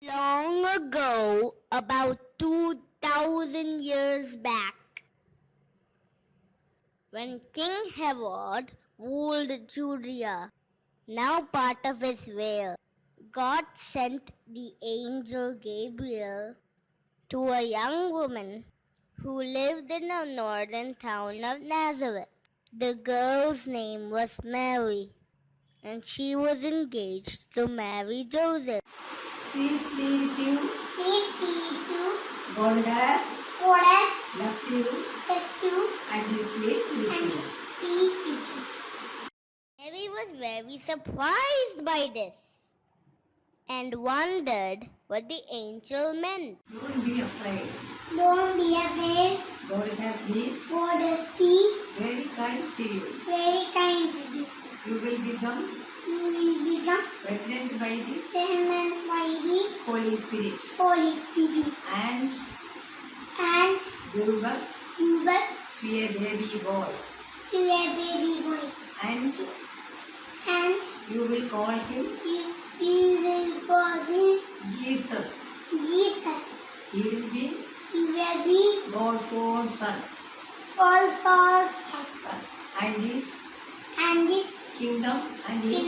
Long ago, about 2000 years back, when King Herod ruled Judea, now part of Israel, God sent the angel Gabriel to a young woman who lived in the northern town of Nazareth. The girl's name was Mary, and she was engaged to marry Joseph. Peace be with you. Peace be with you. God has blessed you and is pleased with you. Peace with you. Mary was very surprised by this and wondered what the angel meant. Don't be afraid. Don't be afraid. God has been God has been very kind to you. very kind to you. You will become pregnant by the pregnant by the Holy Spirit Holy Spirit and and give birth give birth to a baby boy. to a baby boy. And you will call him You will call him Jesus. Jesus. He will be He will be God's own son. also And his kingdom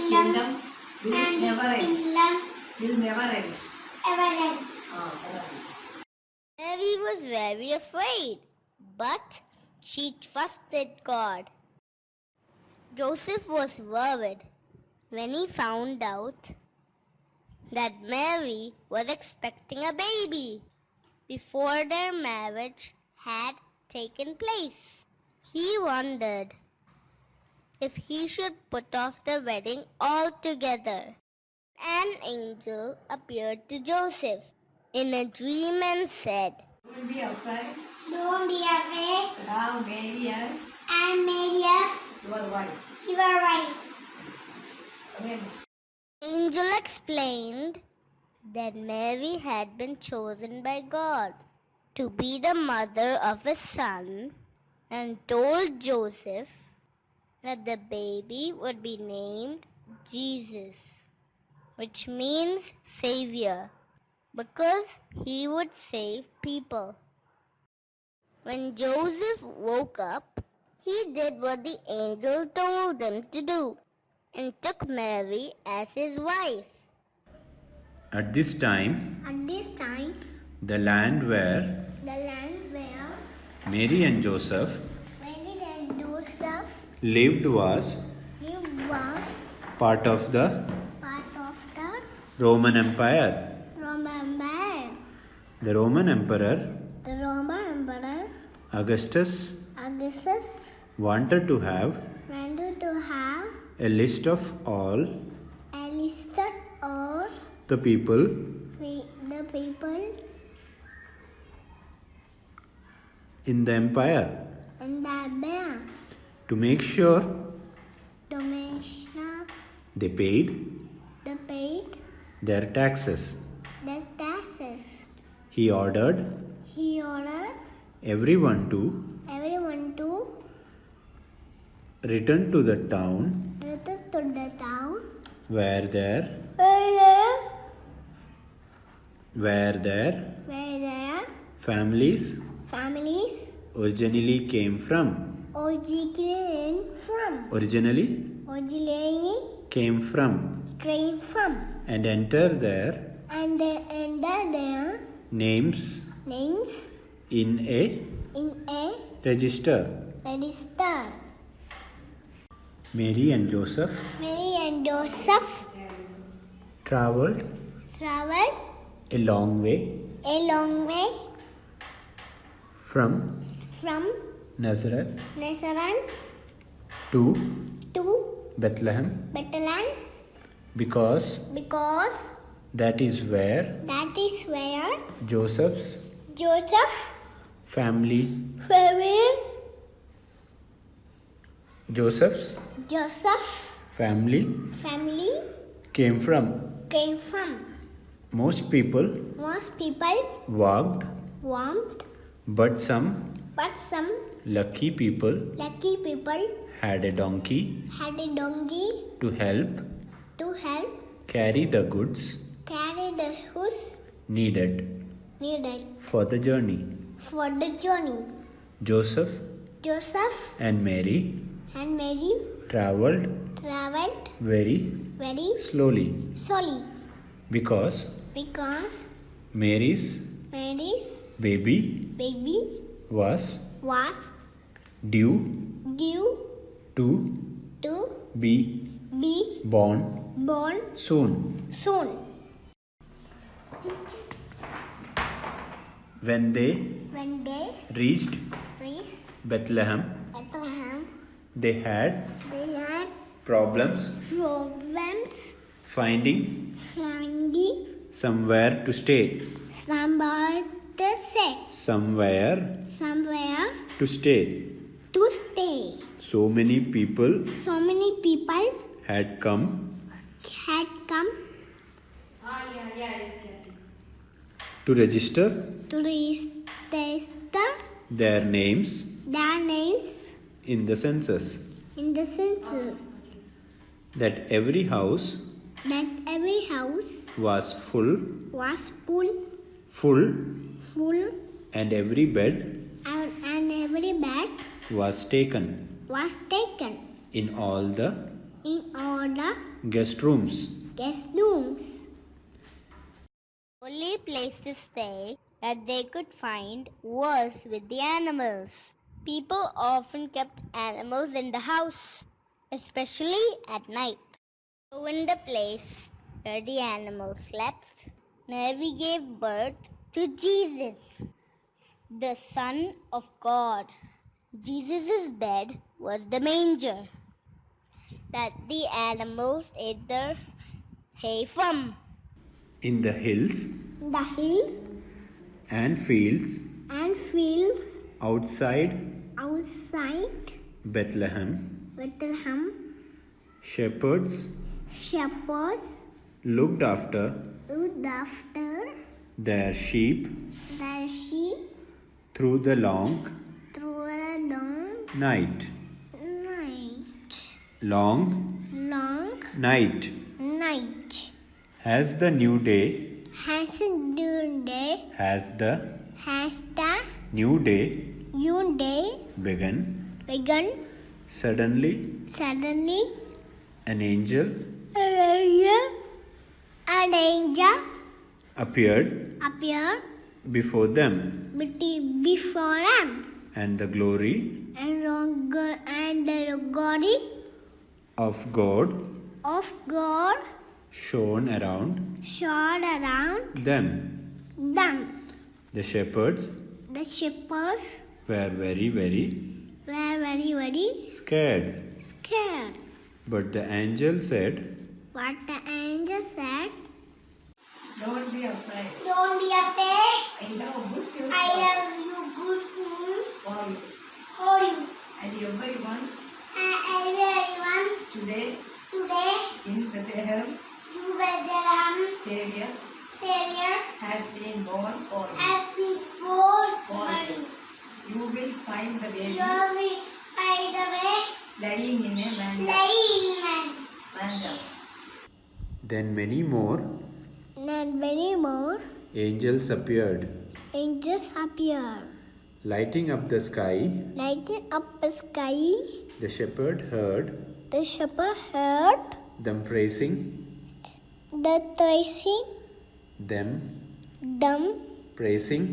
kingdom will and his never end. kingdom Will never end. ever end. Mary was very afraid, but she trusted God. Joseph was worried when he found out that Mary was expecting a baby before their marriage had taken place. He wondered if he should put off the wedding altogether. An angel appeared to Joseph in a dream and said, Don't be afraid. Don't be afraid. Now Mary as And Mary as your wife. your wife. Amen. The angel explained that Mary had been chosen by God to be the mother of his son and told Joseph that the baby would be named Jesus, which means Savior, because he would save people. When Joseph woke up, he did what the angel told him to do and took Mary as his wife. At this time, the land where Mary and Joseph Mary and Joseph lived was was part of the part of the Roman Empire. Roman Empire. The Roman Emperor The Roman Emperor Augustus Augustus wanted to have wanted to have a list of all a list of the people the people in the empire in the empire to make sure to make sure they paid they paid their taxes. their taxes. He ordered He ordered everyone to everyone to return to the town return to the town where their families families originally came from. originally Came from came from and enter their and they enter their names names in a in a register. register. Mary and Joseph Mary and Joseph traveled traveled a long way a long way from from Nazareth Nazareth to to Bethlehem Bethlehem because because that is where that is where Joseph's Joseph family family came from. came from. Most people Most people walked, walked, but some but some lucky people lucky people had a donkey had a donkey to help to help carry the goods carry the goods needed needed for the journey. for the journey. Joseph Joseph and Mary and Mary traveled traveled very very slowly slowly because Mary's baby baby was was due due to to be be born born soon. soon. When they When they reached reached Bethlehem, Bethlehem, they had they had problems problems finding finding somewhere to stay. somebody to say Somewhere somewhere to stay. to stay. So many people So many people had come had come to register to register their names their names in the census. in the census. That every house That every house was full, was full, and every bed and every bed was taken was taken in all the in all the guest rooms. guest rooms. Only place to stay that they could find was with the animals. People often kept animals in the house, especially at night. So in the place where the animals slept, Mary gave birth to Jesus, the Son of God. Jesus' bed was the manger that the animals ate their hay from. In the hills The hills and fields and fields outside outside Bethlehem, Bethlehem, shepherds shepherds looked after looked after their sheep their sheep through the long through a long night. night. Long Long night. night. Has the new day, Has the new day has the new day begun? begun? Suddenly, Suddenly, an angel an angel appeared appeared before them, before them, and the glory and the glory of God of God shone around shone around them. them. The shepherds The shepherds were very, very were very scared. scared. But the angel said, What the angel said, Don't be afraid. don't be afraid. I love good news I love you, good news for you. for you. And everyone Everyone today today, in Bethlehem, you Bethlehem, Savior Savior, has been born for you. has been born for you. You will find the baby You will find the way, lying in a manger. manger. then many more And many more angels appeared, angels appear, lighting up the sky. lighting up the sky. The shepherd heard The shepherd heard them praising the tracing them them praising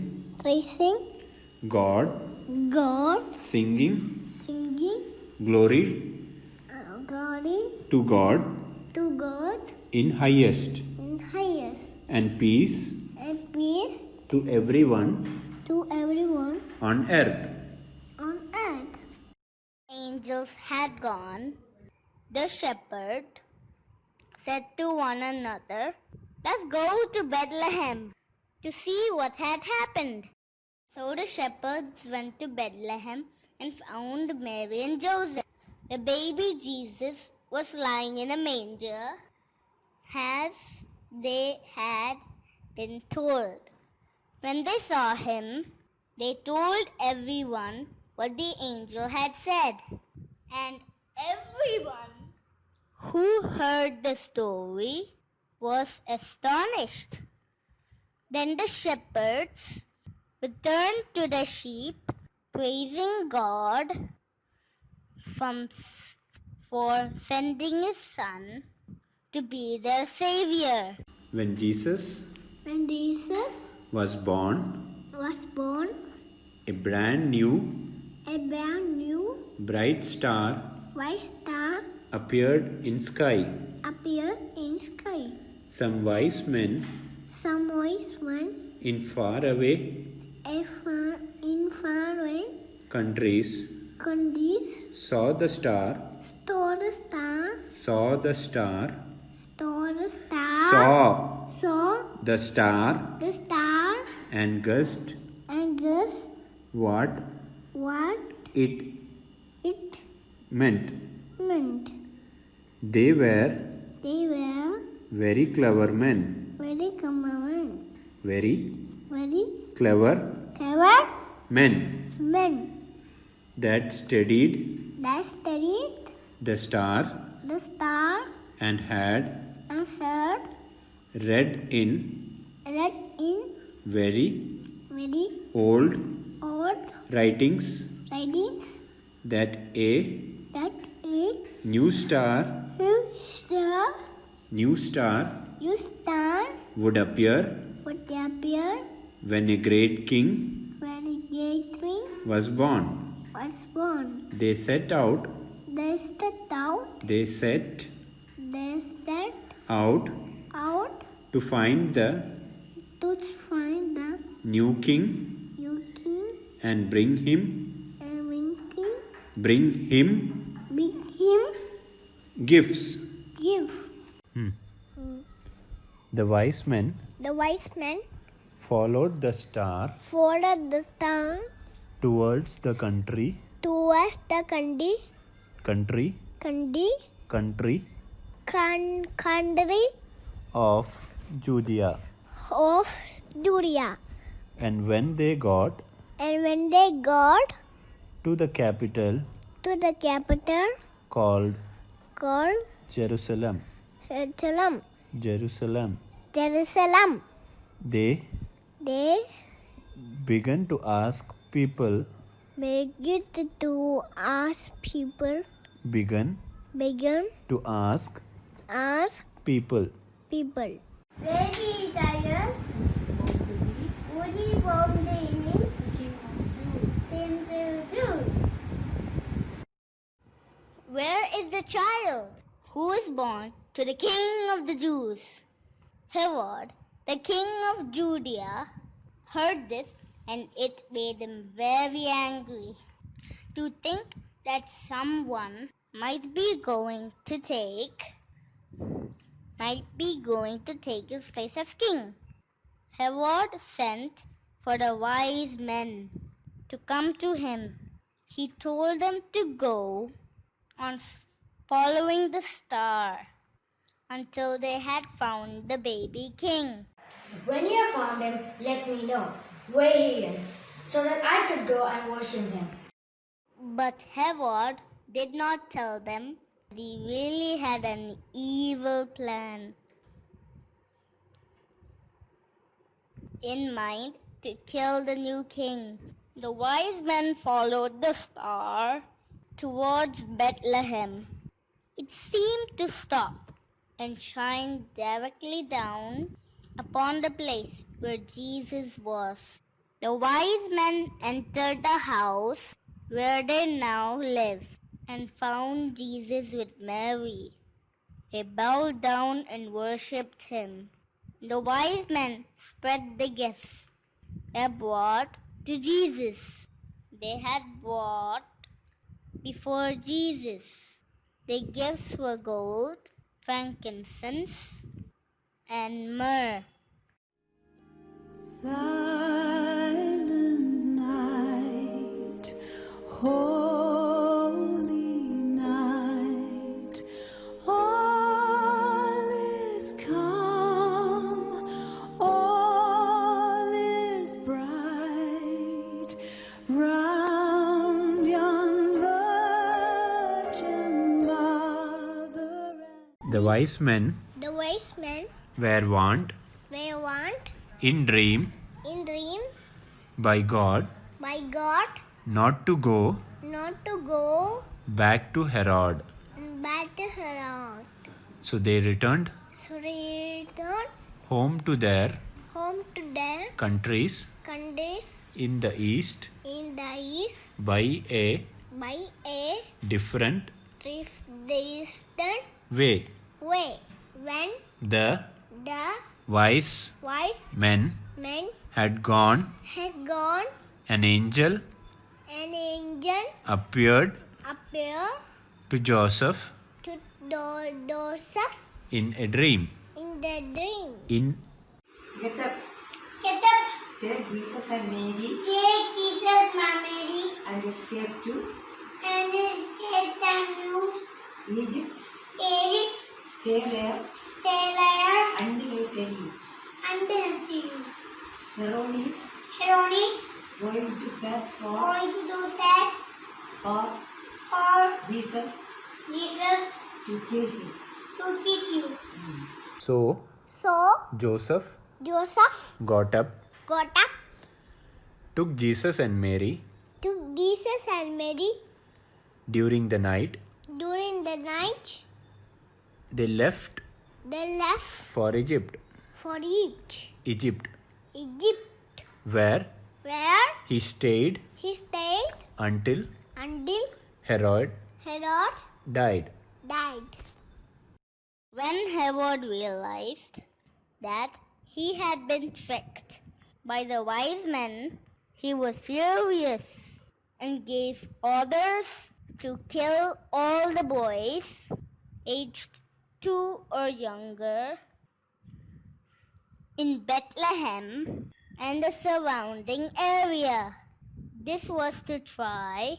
tracing God, God, singing singing glory glory to God to God in highest, in highest, and peace and peace to everyone to everyone on earth. on earth. Angels had gone. The shepherd said to one another, Let's go to Bethlehem to see what had happened. So the shepherds went to Bethlehem and found Mary and Joseph. The baby Jesus was lying in a manger, as they had been told. When they saw him, they told everyone what the angel had said. And everyone who heard the story was astonished. Then the shepherds returned to the sheep, praising God for sending his son to be their savior. When Jesus When Jesus was born, was born, a brand new a brand new bright star white star appeared in sky. appeared in sky. Some wise men Some wise men in faraway in faraway countries countries saw the star, saw the star, saw the star, saw the star, saw the star, the star, and guessed and guessed what what it it meant. meant. They were They were very clever men. very common, Very very clever clever men men that studied that studied the star the star and had and heard read in read in very very old old writings writings that a that a new star new star would appear when a great king when a great king was born. was born. They set out They set out they set out out to find the to find the new king new king and bring him and bring him bring him gifts. give. The wise men The wise men followed the star followed the star towards the country towards the country of Judea. of Judea. And when they got And when they got to the capital to the capital called called Jerusalem, Jerusalem, they they began to ask people began to ask people began to ask people Where is Zion? Would he bomb the Where is the child who is born to the King of the Jews? Herod, the king of Judea, heard this, and it made him very angry to think that someone might be going to take his place as king. Herod sent for the wise men to come to him. He told them to go on following the star until they had found the baby king. When you have found him, let me know where he is, so that I could go and worship him. But Herod did not tell them that he really had an evil plan in mind to kill the new king. The wise men followed the star towards Bethlehem. It seemed to stop and shine directly down upon the place where Jesus was. The wise men entered the house where they now lived and found Jesus with Mary. They bowed down and worshipped him. The wise men spread the gifts they brought to Jesus. They had brought before Jesus. The gifts were gold, frankincense, and myrrh. Silent night, holy night, all is calm, all is bright, round yon virgin mother. The wise men The wise men were warned were warned in dream in dream by God by God not to go not to go back to Herod. back to Herod. So they returned So they returned home to their home to their countries countries in the east in the east by a by a different distant way. way. When The the wise wise men men had gone, had gone, an angel an angel appeared appeared to Joseph to Joseph in a dream. in the dream. In Get up. Get up, Take Jesus and Mary take Jesus, my Mary, and escape to and escape them you, Egypt. Egypt, Stay there stay there until I tell you. until you. Herod is Herod going to search for going to search for Jesus Jesus to kill him. to kill you. so So Joseph Joseph got up, got up, took Jesus and Mary took Jesus and Mary during the night. during the night. They left They left for Egypt, for Egypt, where he stayed he stayed until until Herod Herod died. died. When Herod realized that he had been tricked by the wise men, he was furious and gave orders to kill all the boys aged 2 or younger in Bethlehem and the surrounding area. This was to try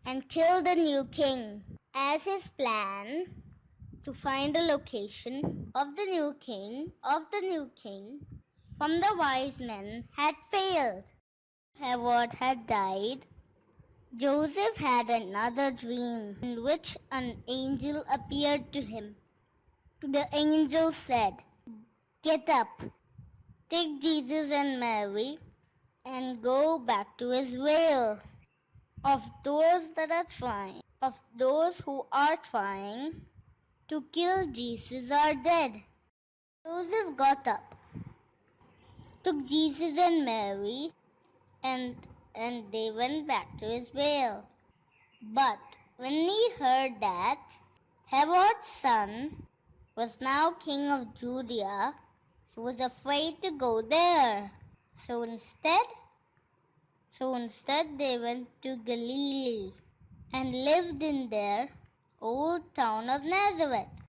and kill the new king. As his plan to find a location of the new king from the wise men had failed. Herod had died. Joseph had another dream in which an angel appeared to him. The angel said, "Get up, take Jesus and Mary, and go back to Israel. Of those who are trying to kill Jesus are dead." Joseph got up, took Jesus and Mary, and they went back to Israel. But when he heard that Herod's son was now king of Judea, he was afraid to go there. So instead they went to Galilee and lived in their old town of Nazareth.